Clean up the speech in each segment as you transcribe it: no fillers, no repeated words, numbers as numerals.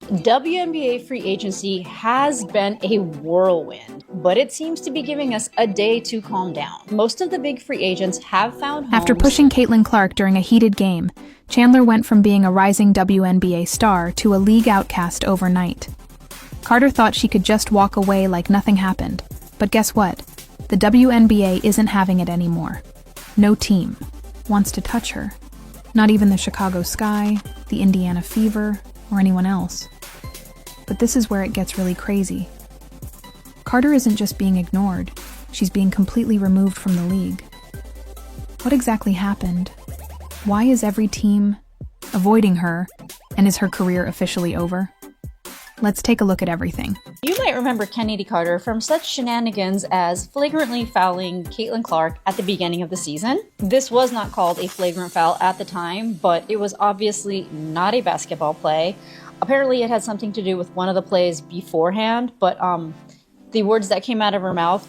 WNBA free agency has been a whirlwind, but it seems to be giving us a day to calm down. Most of the big free agents have found homes. After pushing Caitlin Clark during a heated game, Chandler went from being a rising WNBA star to a league outcast overnight. Carter thought she could just walk away like nothing happened, but guess what? The WNBA isn't having it anymore. No team wants to touch her. Not even the Chicago Sky, the Indiana Fever, or anyone else. But this is where it gets really crazy. Carter isn't just being ignored, she's being completely removed from the league. What exactly happened? Why is every team avoiding her, and is her career officially over? Let's take a look at everything. You might remember Chennedy Carter from such shenanigans as flagrantly fouling Caitlin Clark at the beginning of the season. This was not called a flagrant foul at the time, but it was obviously not a basketball play. Apparently it had something to do with one of the plays beforehand, but the words that came out of her mouth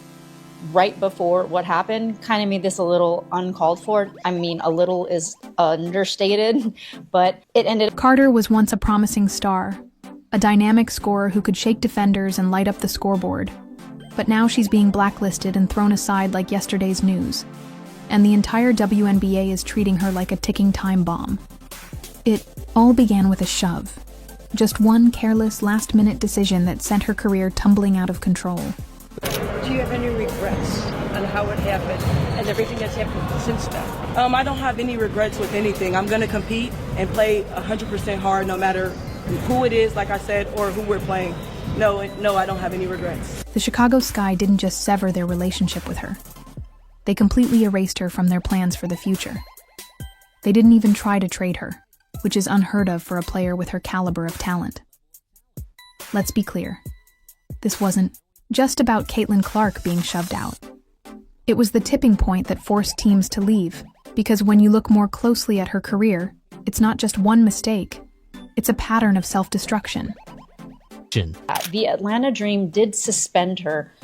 right before what happened kind of made this a little uncalled for. I mean, a little is understated, but it ended. Carter was once a promising star, a dynamic scorer who could shake defenders and light up the scoreboard. But now she's being blacklisted and thrown aside like yesterday's news. And the entire WNBA is treating her like a ticking time bomb. It all began with a shove. Just one careless, last-minute decision that sent her career tumbling out of control. Do you have any regrets on how it happened and everything that's happened since then? I don't have any regrets with anything. I'm going to compete and play 100% hard no matter who it is, like I said, or who we're playing. No, I don't have any regrets. The Chicago Sky didn't just sever their relationship with her. They completely erased her from their plans for the future. They didn't even try to trade her, which is unheard of for a player with her caliber of talent. Let's be clear. This wasn't just about Caitlin Clark being shoved out. It was the tipping point that forced teams to leave, because when you look more closely at her career, it's not just one mistake. It's a pattern of self-destruction. The Atlanta Dream did suspend her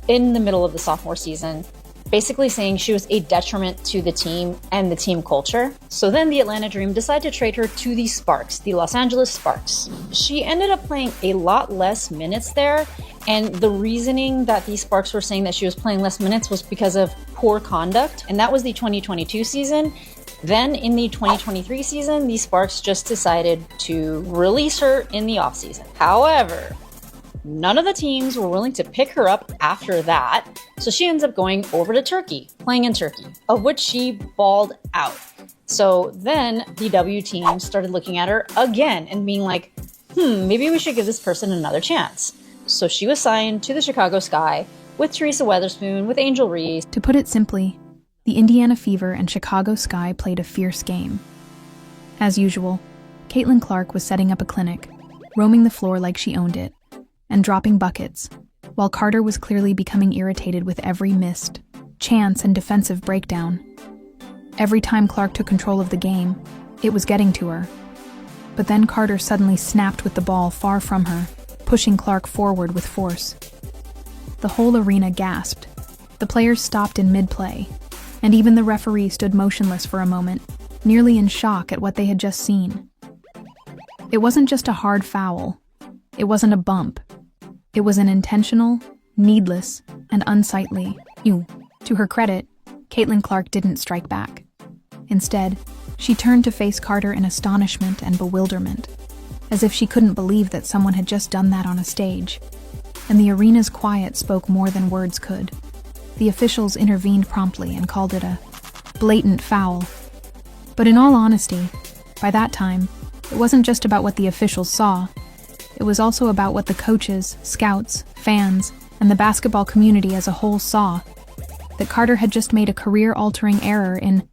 in the middle of the sophomore season, basically saying she was a detriment to the team and the team culture. So then the Atlanta Dream decided to trade her to the Sparks, the Los Angeles Sparks. She ended up playing a lot less minutes there, and the reasoning that the Sparks were saying that she was playing less minutes was because of poor conduct, and that was the 2022 season. Then in the 2023 season, the Sparks just decided to release her in the offseason. However, none of the teams were willing to pick her up after that, so she ends up going over to Turkey, playing in Turkey, of which she balled out. So then the W team started looking at her again and being like, maybe we should give this person another chance. So she was signed to the Chicago Sky with Teresa Weatherspoon, with Angel Reese. To put it simply, the Indiana Fever and Chicago Sky played a fierce game. As usual, Caitlin Clark was setting up a clinic, roaming the floor like she owned it, and dropping buckets, while Carter was clearly becoming irritated with every missed chance and defensive breakdown. Every time Clark took control of the game, it was getting to her. But then Carter suddenly snapped with the ball far from her, pushing Clark forward with force. The whole arena gasped. The players stopped in mid-play, and even the referee stood motionless for a moment, nearly in shock at what they had just seen. It wasn't just a hard foul. It wasn't a bump. It was an intentional, needless, and unsightly. To her credit, Caitlin Clark didn't strike back. Instead, she turned to face Carter in astonishment and bewilderment, as if she couldn't believe that someone had just done that on a stage. And the arena's quiet spoke more than words could. The officials intervened promptly and called it a blatant foul. But in all honesty, by that time, it wasn't just about what the officials saw. It was also about what the coaches, scouts, fans, and the basketball community as a whole saw. That Carter had just made a career-altering error in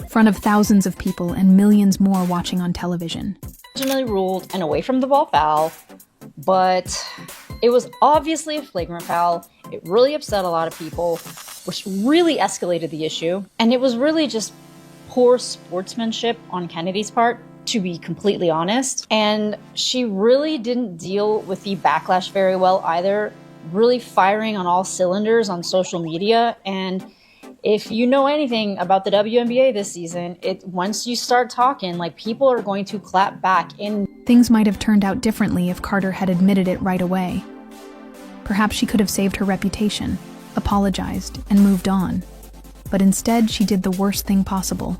front of thousands of people and millions more watching on television. Originally ruled an away from the ball foul, but it was obviously a flagrant foul. It really upset a lot of people, which really escalated the issue. And it was really just poor sportsmanship on Kennedy's part, to be completely honest. And she really didn't deal with the backlash very well either, really firing on all cylinders on social media. And if you know anything about the WNBA this season, once you start talking, like, people are going to clap back. Things might have turned out differently if Carter had admitted it right away. Perhaps she could have saved her reputation, apologized, and moved on. But instead, she did the worst thing possible.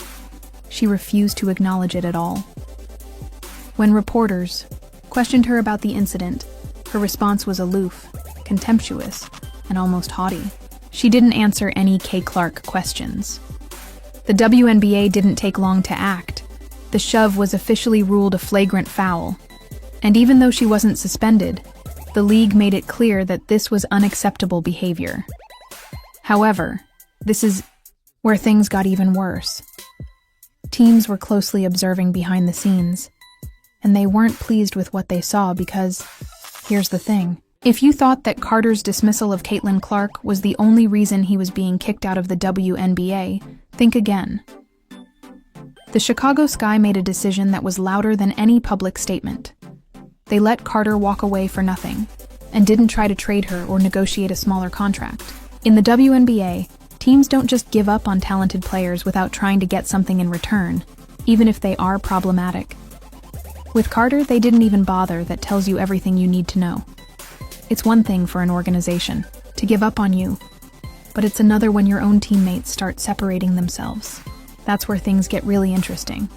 She refused to acknowledge it at all. When reporters questioned her about the incident, her response was aloof, contemptuous, and almost haughty. She didn't answer any Kay Clark questions. The WNBA didn't take long to act. The shove was officially ruled a flagrant foul. And even though she wasn't suspended, the league made it clear that this was unacceptable behavior. However, this is where things got even worse. Teams were closely observing behind the scenes, and they weren't pleased with what they saw because, here's the thing. If you thought that Carter's dismissal of Caitlin Clark was the only reason he was being kicked out of the WNBA, think again. The Chicago Sky made a decision that was louder than any public statement. They let Carter walk away for nothing, and didn't try to trade her or negotiate a smaller contract. In the WNBA, teams don't just give up on talented players without trying to get something in return, even if they are problematic. With Carter, they didn't even bother. That tells you everything you need to know. It's one thing for an organization to give up on you, but it's another when your own teammates start separating themselves. That's where things get really interesting.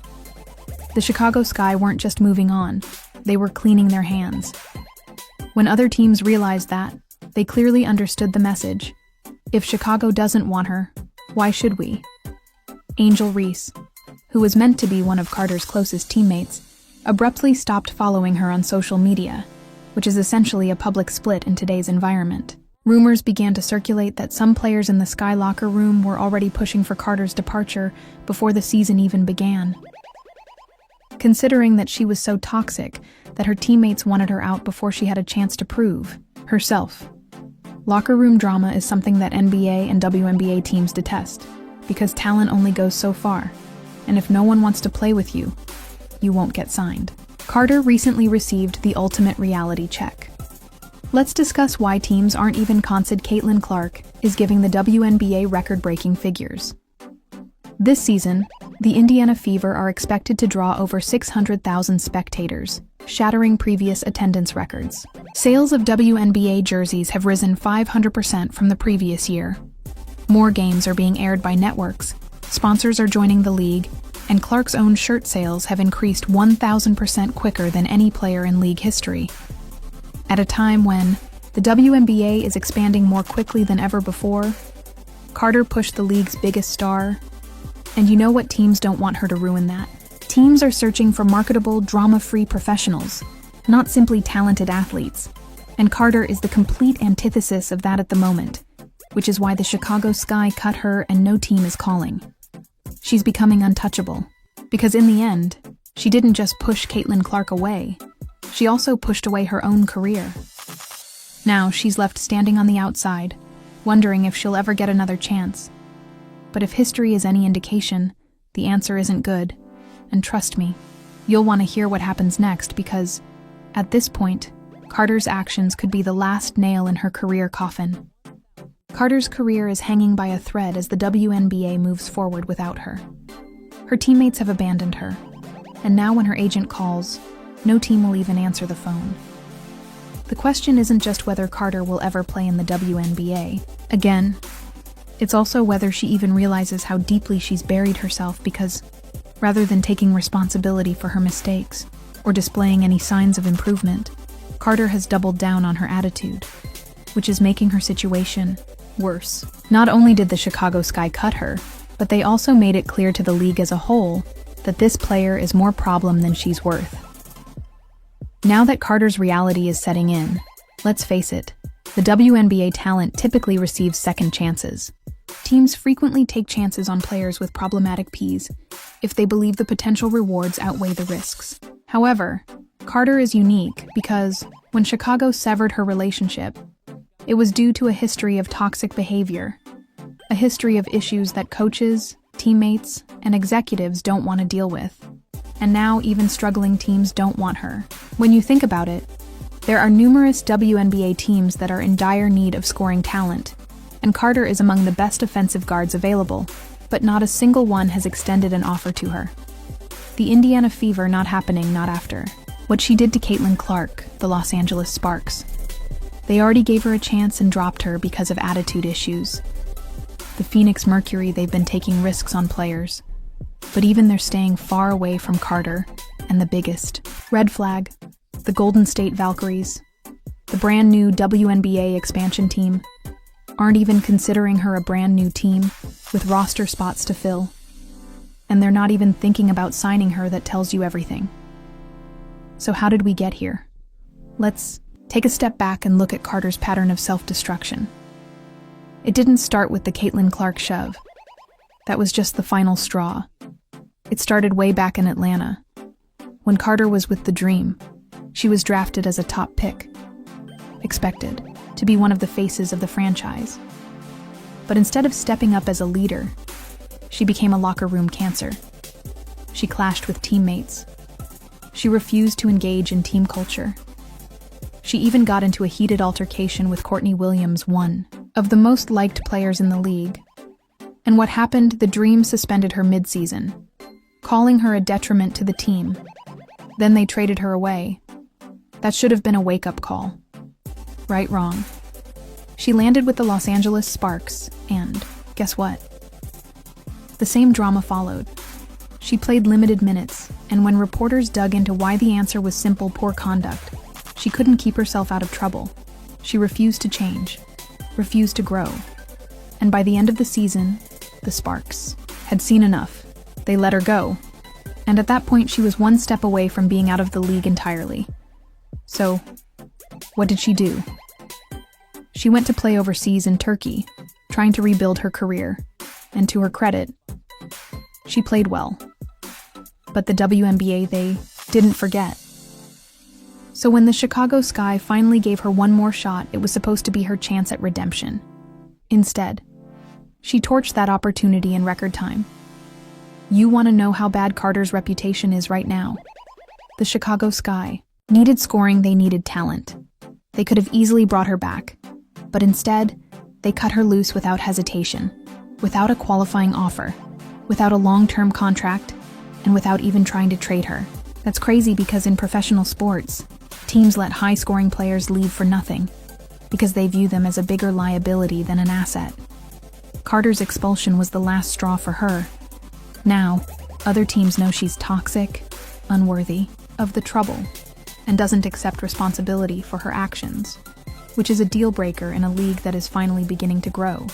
The Chicago Sky weren't just moving on, they were cleaning their hands. When other teams realized that, they clearly understood the message. If Chicago doesn't want her, why should we? Angel Reese, who was meant to be one of Carter's closest teammates, abruptly stopped following her on social media, which is essentially a public split in today's environment. Rumors began to circulate that some players in the Sky locker room were already pushing for Carter's departure before the season even began. Considering that she was so toxic that her teammates wanted her out before she had a chance to prove herself. Locker room drama is something that NBA and WNBA teams detest, because talent only goes so far, and if no one wants to play with you, you won't get signed. Carter recently received the ultimate reality check. Let's discuss why teams aren't even considered. Caitlin Clark is giving the WNBA record-breaking figures. This season, the Indiana Fever are expected to draw over 600,000 spectators, shattering previous attendance records. Sales of WNBA jerseys have risen 500% from the previous year. More games are being aired by networks, sponsors are joining the league, and Clark's own shirt sales have increased 1,000% quicker than any player in league history. At a time when the WNBA is expanding more quickly than ever before, Carter pushed the league's biggest star, and you know what teams don't want her to ruin that? Teams are searching for marketable, drama-free professionals, not simply talented athletes, and Carter is the complete antithesis of that at the moment, which is why the Chicago Sky cut her and no team is calling. She's becoming untouchable, because in the end, she didn't just push Caitlin Clark away, she also pushed away her own career. Now she's left standing on the outside, wondering if she'll ever get another chance. But if history is any indication, the answer isn't good. And trust me, you'll want to hear what happens next because, at this point, Carter's actions could be the last nail in her career coffin. Carter's career is hanging by a thread as the WNBA moves forward without her. Her teammates have abandoned her, and now when her agent calls, no team will even answer the phone. The question isn't just whether Carter will ever play in the WNBA. Again, it's also whether she even realizes how deeply she's buried herself because, rather than taking responsibility for her mistakes or displaying any signs of improvement, Carter has doubled down on her attitude, which is making her situation worse. Not only did the Chicago Sky cut her, but they also made it clear to the league as a whole that this player is more problem than she's worth. Now that Carter's reality is setting in, let's face it, the WNBA talent typically receives second chances. Teams frequently take chances on players with problematic Ps if they believe the potential rewards outweigh the risks. However, Carter is unique because, when Chicago severed her relationship, it was due to a history of toxic behavior, a history of issues that coaches, teammates, and executives don't want to deal with. And now even struggling teams don't want her. When you think about it, there are numerous WNBA teams that are in dire need of scoring talent, and Carter is among the best offensive guards available, but not a single one has extended an offer to her. The Indiana Fever not happening, not after what she did to Caitlin Clark, the Los Angeles Sparks. They already gave her a chance and dropped her because of attitude issues. The Phoenix Mercury, they've been taking risks on players, but even they're staying far away from Carter, and the biggest red flag, the Golden State Valkyries, the brand new WNBA expansion team, aren't even considering her a brand new team with roster spots to fill. And they're not even thinking about signing her. That tells you everything. So how did we get here? Let's take a step back and look at Carter's pattern of self-destruction. It didn't start with the Caitlin Clark shove. That was just the final straw. It started way back in Atlanta. When Carter was with the Dream, she was drafted as a top pick, expected to be one of the faces of the franchise. But instead of stepping up as a leader, she became a locker room cancer. She clashed with teammates. She refused to engage in team culture. She even got into a heated altercation with Courtney Williams, one of the most liked players in the league. And what happened? The Dream suspended her mid-season, calling her a detriment to the team. Then they traded her away. That should have been a wake-up call. Right, wrong. She landed with the Los Angeles Sparks, and guess what? The same drama followed. She played limited minutes, and when reporters dug into why, the answer was simple: poor conduct. She couldn't keep herself out of trouble. She refused to change, refused to grow. And by the end of the season, the Sparks had seen enough. They let her go. And at that point, she was one step away from being out of the league entirely. So, what did she do? She went to play overseas in Turkey, trying to rebuild her career. And to her credit, she played well. But the WNBA, they didn't forget. So when the Chicago Sky finally gave her one more shot, it was supposed to be her chance at redemption. Instead, she torched that opportunity in record time. You want to know how bad Carter's reputation is right now? The Chicago Sky needed scoring, they needed talent. They could have easily brought her back, but instead, they cut her loose without hesitation, without a qualifying offer, without a long-term contract, and without even trying to trade her. That's crazy because in professional sports, teams let high-scoring players leave for nothing because they view them as a bigger liability than an asset. Carter's expulsion was the last straw for her. Now, other teams know she's toxic, unworthy of the trouble, and doesn't accept responsibility for her actions, which is a deal-breaker in a league that is finally beginning to grow.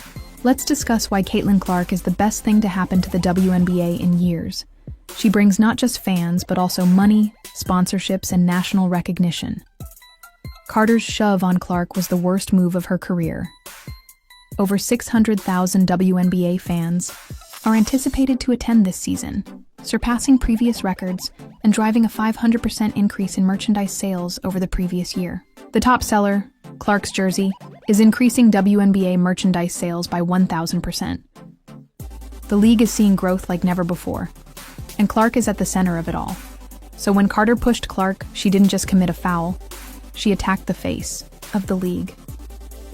Let's discuss why Caitlin Clark is the best thing to happen to the WNBA in years. She brings not just fans, but also money, sponsorships, and national recognition. Carter's shove on Clark was the worst move of her career. Over 600,000 WNBA fans are anticipated to attend this season, surpassing previous records and driving a 500% increase in merchandise sales over the previous year. The top seller, Clark's jersey, is increasing WNBA merchandise sales by 1,000%. The league is seeing growth like never before, and Clark is at the center of it all. So when Carter pushed Clark, she didn't just commit a foul, she attacked the face of the league.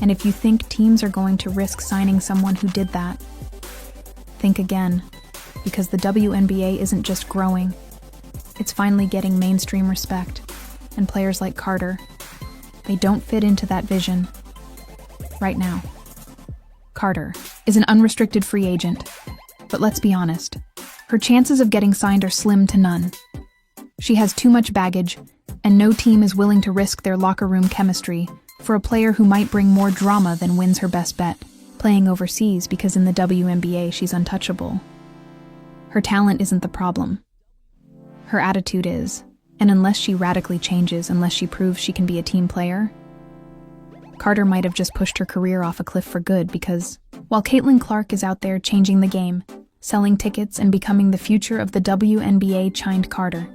And if you think teams are going to risk signing someone who did that, think again, because the WNBA isn't just growing, it's finally getting mainstream respect, and players like Carter, they don't fit into that vision. Right now, Carter is an unrestricted free agent, but let's be honest, her chances of getting signed are slim to none. She has too much baggage, and no team is willing to risk their locker room chemistry for a player who might bring more drama than wins her best bet, playing overseas, because in the WNBA she's untouchable. Her talent isn't the problem. Her attitude is, and unless she radically changes, unless she proves she can be a team player, Carter might have just pushed her career off a cliff for good, because while Caitlin Clark is out there changing the game, selling tickets, and becoming the future of the WNBA, chimed Carter.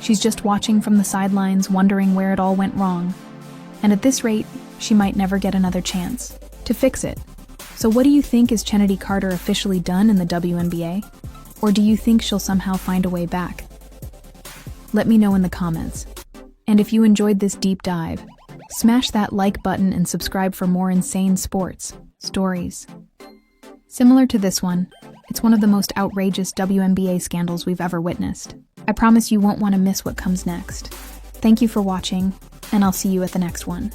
She's just watching from the sidelines, wondering where it all went wrong. And at this rate, she might never get another chance to fix it. So what do you think? Is Chennedy Carter officially done in the WNBA? Or do you think she'll somehow find a way back? Let me know in the comments. And if you enjoyed this deep dive, smash that like button and subscribe for more insane sports stories. Similar to this one, it's one of the most outrageous WNBA scandals we've ever witnessed. I promise you won't want to miss what comes next. Thank you for watching, and I'll see you at the next one.